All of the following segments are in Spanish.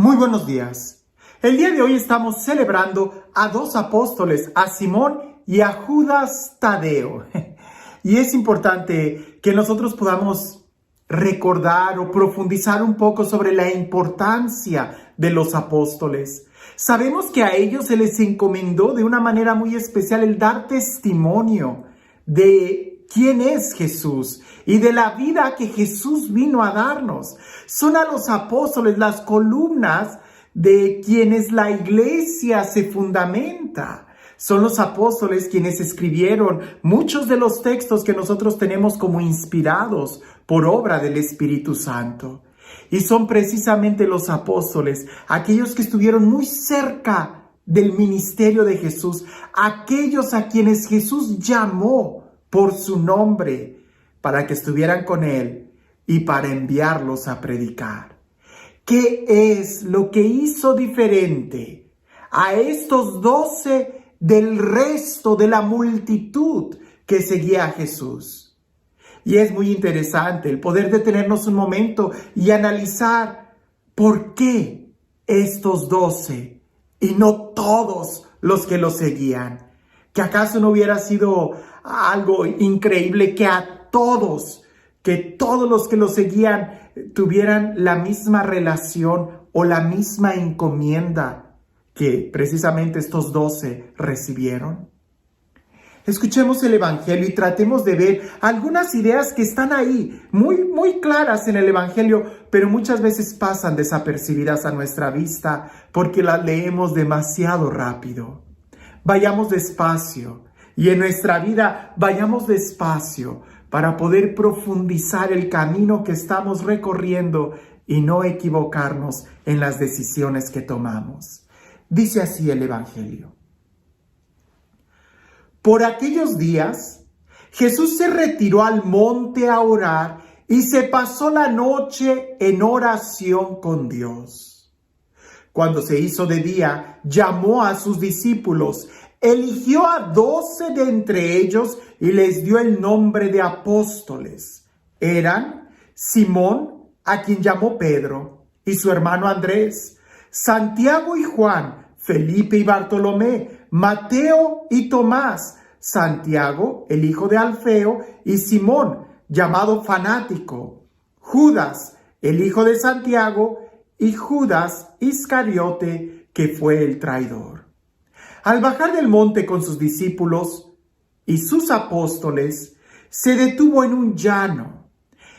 Muy buenos días. El día de hoy estamos celebrando a dos apóstoles, a Simón y a Judas Tadeo. Y es importante que nosotros podamos recordar o profundizar un poco sobre la importancia de los apóstoles. Sabemos que a ellos se les encomendó de una manera muy especial el dar testimonio de quién es Jesús y de la vida que Jesús vino a darnos. Son a los apóstoles las columnas de quienes la iglesia se fundamenta. Son los apóstoles quienes escribieron muchos de los textos que nosotros tenemos como inspirados por obra del Espíritu Santo. Y son precisamente los apóstoles, aquellos que estuvieron muy cerca del ministerio de Jesús, aquellos a quienes Jesús llamó por su nombre para que estuvieran con él y para enviarlos a predicar. ¿Qué es lo que hizo diferente a estos 12 del resto de la multitud que seguía a Jesús? Y es muy interesante el poder detenernos un momento y analizar por qué estos 12 y no todos los que lo seguían. ¿Que acaso no hubiera sido algo increíble que que todos los que lo seguían tuvieran la misma relación o la misma encomienda que precisamente estos 12 recibieron? Escuchemos el Evangelio y tratemos de ver algunas ideas que están ahí, muy claras en el Evangelio, pero muchas veces pasan desapercibidas a nuestra vista porque las leemos demasiado rápido. Vayamos despacio y en nuestra vida vayamos despacio para poder profundizar el camino que estamos recorriendo y no equivocarnos en las decisiones que tomamos. Dice así el Evangelio. Por aquellos días, Jesús se retiró al monte a orar y se pasó la noche en oración con Dios. Cuando se hizo de día, llamó a sus discípulos, eligió a 12 de entre ellos y les dio el nombre de apóstoles. Eran Simón, a quien llamó Pedro, y su hermano Andrés, Santiago y Juan, Felipe y Bartolomé, Mateo y Tomás, Santiago, el hijo de Alfeo, y Simón, llamado Fanático, Judas, el hijo de Santiago, y Judas Iscariote, que fue el traidor. Al bajar del monte con sus discípulos y sus apóstoles, se detuvo en un llano.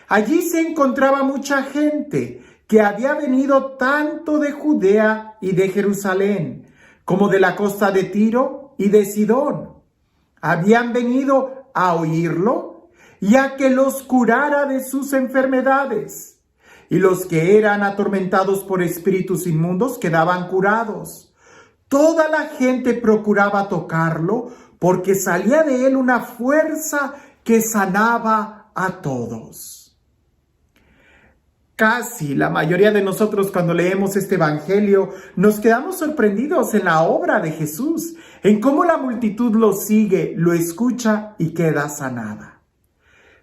Allí se encontraba mucha gente que había venido tanto de Judea y de Jerusalén, como de la costa de Tiro y de Sidón. Habían venido a oírlo y a que los curara de sus enfermedades. Y los que eran atormentados por espíritus inmundos quedaban curados. Toda la gente procuraba tocarlo porque salía de él una fuerza que sanaba a todos. Casi la mayoría de nosotros cuando leemos este evangelio nos quedamos sorprendidos en la obra de Jesús, en cómo la multitud lo sigue, lo escucha y queda sanada.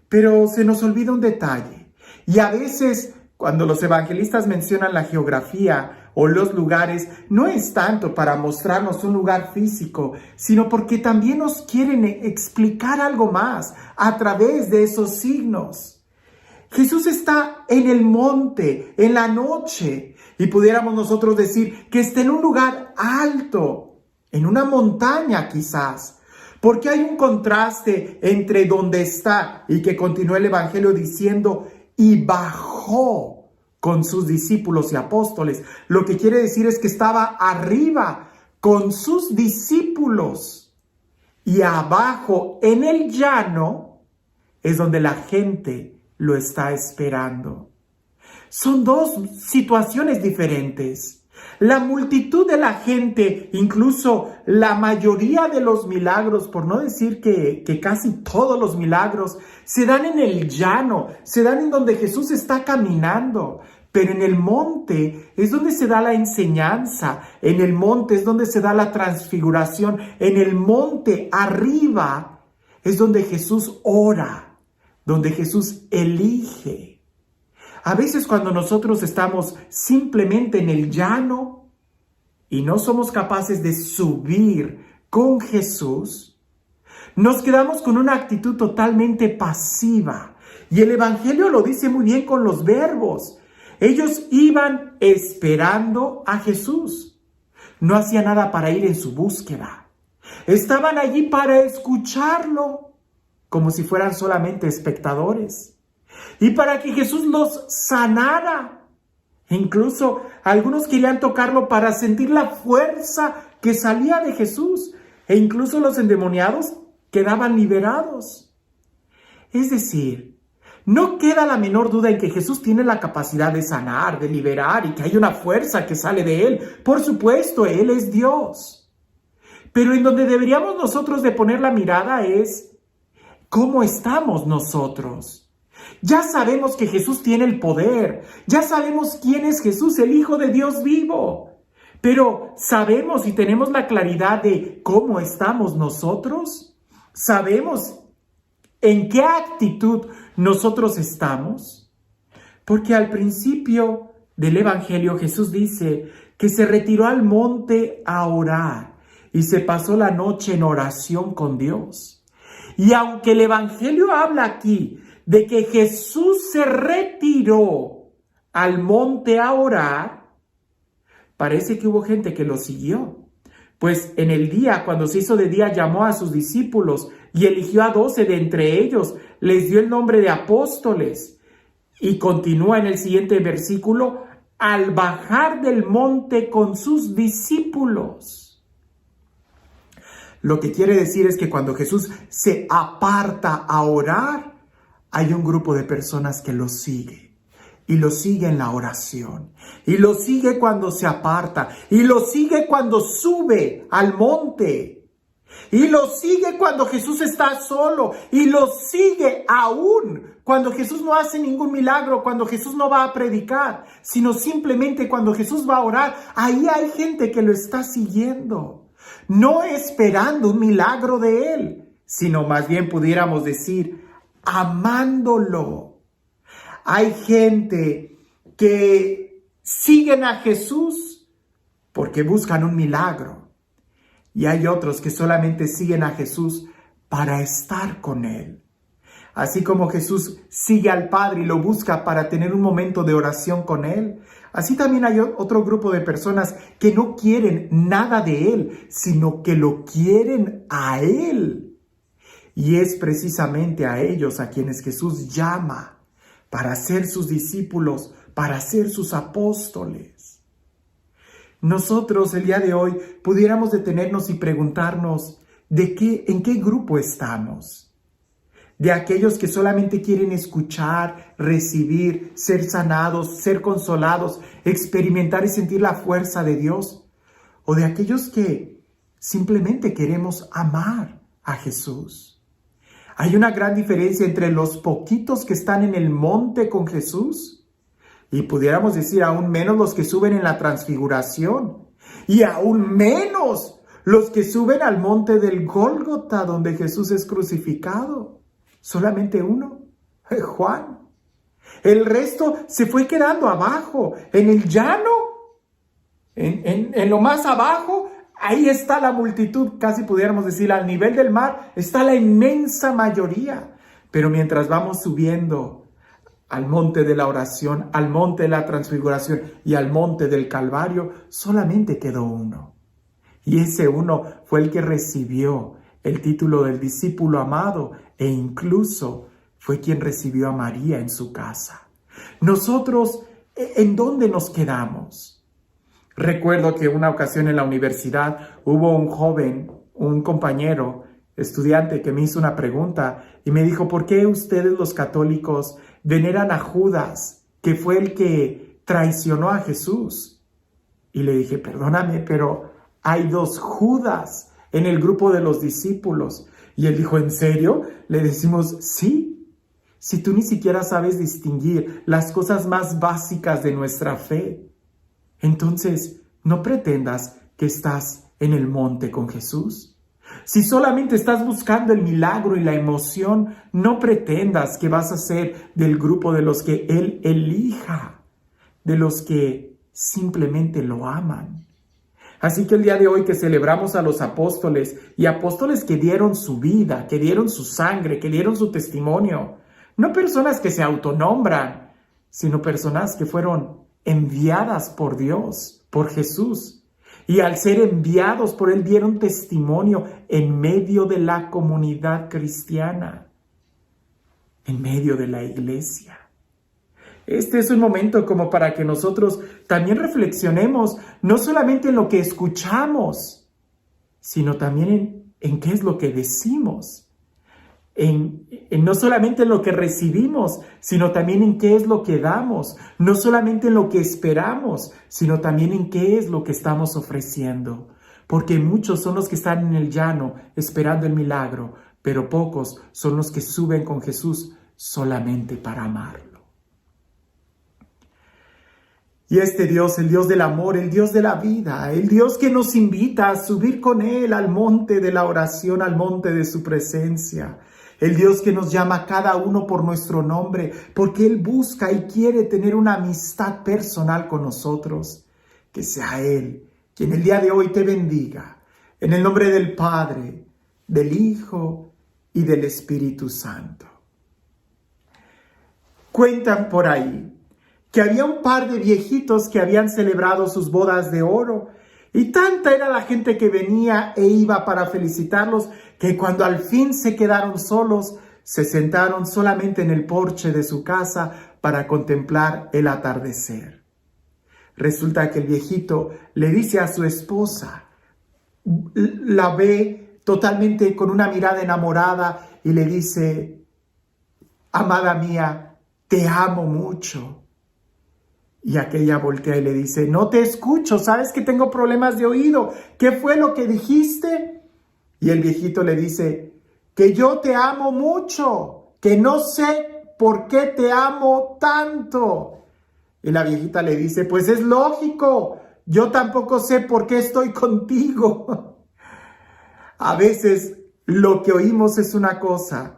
Pero se nos olvida un detalle, y a veces cuando los evangelistas mencionan la geografía o los lugares, no es tanto para mostrarnos un lugar físico, sino porque también nos quieren explicar algo más a través de esos signos. Jesús está en el monte, en la noche, y pudiéramos nosotros decir que está en un lugar alto, en una montaña quizás, porque hay un contraste entre donde está y que continúa el Evangelio diciendo, y bajó con sus discípulos y apóstoles. Lo que quiere decir es que estaba arriba con sus discípulos y abajo en el llano es donde la gente lo está esperando. Son dos situaciones diferentes. La multitud de la gente, incluso la mayoría de los milagros, por no decir que casi todos los milagros, se dan en el llano, se dan en donde Jesús está caminando. Pero en el monte es donde se da la enseñanza, en el monte es donde se da la transfiguración, en el monte arriba es donde Jesús ora, donde Jesús elige. A veces cuando nosotros estamos simplemente en el llano y no somos capaces de subir con Jesús, nos quedamos con una actitud totalmente pasiva. Y el Evangelio lo dice muy bien con los verbos. Ellos iban esperando a Jesús. No hacían nada para ir en su búsqueda. Estaban allí para escucharlo, como si fueran solamente espectadores. Y para que Jesús los sanara. Incluso algunos querían tocarlo para sentir la fuerza que salía de Jesús. E incluso los endemoniados quedaban liberados. Es decir, no queda la menor duda en que Jesús tiene la capacidad de sanar, de liberar y que hay una fuerza que sale de Él. Por supuesto, Él es Dios. Pero en donde deberíamos nosotros de poner la mirada es ¿cómo estamos nosotros? Ya sabemos que Jesús tiene el poder. Ya sabemos quién es Jesús, el Hijo de Dios vivo. Pero ¿sabemos y tenemos la claridad de cómo estamos nosotros? ¿Sabemos en qué actitud nosotros estamos? Porque al principio del Evangelio Jesús dice que se retiró al monte a orar y se pasó la noche en oración con Dios. Y aunque el Evangelio habla aquí de que Jesús se retiró al monte a orar, parece que hubo gente que lo siguió. Pues en el día, cuando se hizo de día, llamó a sus discípulos y eligió a 12 de entre ellos, les dio el nombre de apóstoles. Y continúa en el siguiente versículo, al bajar del monte con sus discípulos. Lo que quiere decir es que cuando Jesús se aparta a orar, hay un grupo de personas que lo sigue. Y lo sigue en la oración. Y lo sigue cuando se aparta. Y lo sigue cuando sube al monte. Y lo sigue cuando Jesús está solo. Y lo sigue aún cuando Jesús no hace ningún milagro, cuando Jesús no va a predicar, sino simplemente cuando Jesús va a orar. Ahí hay gente que lo está siguiendo. No esperando un milagro de Él, sino más bien pudiéramos decir, amándolo. Hay gente que siguen a Jesús porque buscan un milagro. Y hay otros que solamente siguen a Jesús para estar con Él. Así como Jesús sigue al Padre y lo busca para tener un momento de oración con Él, así también hay otro grupo de personas que no quieren nada de Él, sino que lo quieren a Él. Y es precisamente a ellos a quienes Jesús llama para ser sus discípulos, para ser sus apóstoles. Nosotros el día de hoy pudiéramos detenernos y preguntarnos ¿en qué grupo estamos? De aquellos que solamente quieren escuchar, recibir, ser sanados, ser consolados, experimentar y sentir la fuerza de Dios. O de aquellos que simplemente queremos amar a Jesús. Hay una gran diferencia entre los poquitos que están en el monte con Jesús y pudiéramos decir aún menos los que suben en la transfiguración y aún menos los que suben al monte del Gólgota donde Jesús es crucificado. Solamente uno, Juan. El resto se fue quedando abajo, en el llano, en lo más abajo. Ahí está la multitud, casi pudiéramos decir, al nivel del mar, está la inmensa mayoría. Pero mientras vamos subiendo al monte de la oración, al monte de la transfiguración y al monte del Calvario, solamente quedó uno. Y ese uno fue el que recibió el título del discípulo amado e incluso fue quien recibió a María en su casa. Nosotros, ¿en dónde nos quedamos? Recuerdo que una ocasión en la universidad hubo un joven, un compañero, estudiante que me hizo una pregunta y me dijo, ¿por qué ustedes los católicos veneran a Judas, que fue el que traicionó a Jesús? Y le dije, perdóname, pero hay 2 Judas en el grupo de los discípulos. Y él dijo, ¿en serio? Le decimos, sí. Si tú ni siquiera sabes distinguir las cosas más básicas de nuestra fe, entonces no pretendas que estás en el monte con Jesús. Si solamente estás buscando el milagro y la emoción, no pretendas que vas a ser del grupo de los que Él elija, de los que simplemente lo aman. Así que el día de hoy que celebramos a los apóstoles y apóstoles que dieron su vida, que dieron su sangre, que dieron su testimonio, no personas que se autonombran, sino personas que fueron enviadas por Dios, por Jesús. Y al ser enviados por Él dieron testimonio en medio de la comunidad cristiana, en medio de la iglesia. Este es un momento como para que nosotros también reflexionemos, no solamente en lo que escuchamos, sino también en qué es lo que decimos. No solamente en lo que recibimos, sino también en qué es lo que damos. No solamente en lo que esperamos, sino también en qué es lo que estamos ofreciendo. Porque muchos son los que están en el llano esperando el milagro, pero pocos son los que suben con Jesús solamente para amarlo. Y este Dios, el Dios del amor, el Dios de la vida, el Dios que nos invita a subir con Él al monte de la oración, al monte de su presencia. El Dios que nos llama a cada uno por nuestro nombre, porque Él busca y quiere tener una amistad personal con nosotros. Que sea Él quien el día de hoy te bendiga. En el nombre del Padre, del Hijo y del Espíritu Santo. Cuentan por ahí que había un par de viejitos que habían celebrado sus bodas de oro, y tanta era la gente que venía e iba para felicitarlos, que cuando al fin se quedaron solos, se sentaron solamente en el porche de su casa para contemplar el atardecer. Resulta que el viejito le dice a su esposa, la ve totalmente con una mirada enamorada y le dice, amada mía, te amo mucho. Y aquella voltea y le dice, no te escucho, sabes que tengo problemas de oído. ¿Qué fue lo que dijiste? Y el viejito le dice, que yo te amo mucho, que no sé por qué te amo tanto. Y la viejita le dice, pues es lógico, yo tampoco sé por qué estoy contigo. A veces lo que oímos es una cosa,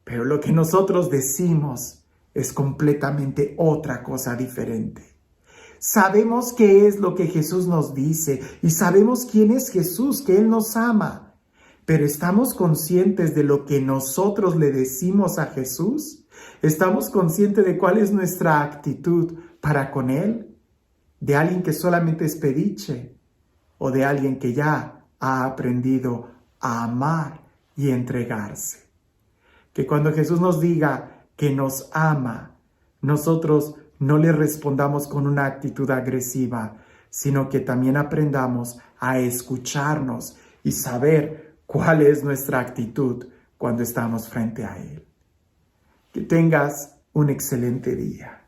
pero lo que nosotros decimos es completamente otra cosa diferente. Sabemos qué es lo que Jesús nos dice y sabemos quién es Jesús, que Él nos ama. Pero ¿estamos conscientes de lo que nosotros le decimos a Jesús? ¿Estamos conscientes de cuál es nuestra actitud para con Él? ¿De alguien que solamente es pediche o de alguien que ya ha aprendido a amar y entregarse? Que cuando Jesús nos diga que nos ama, nosotros no le respondamos con una actitud agresiva, sino que también aprendamos a escucharnos y saber cuál es nuestra actitud cuando estamos frente a Él. Que tengas un excelente día.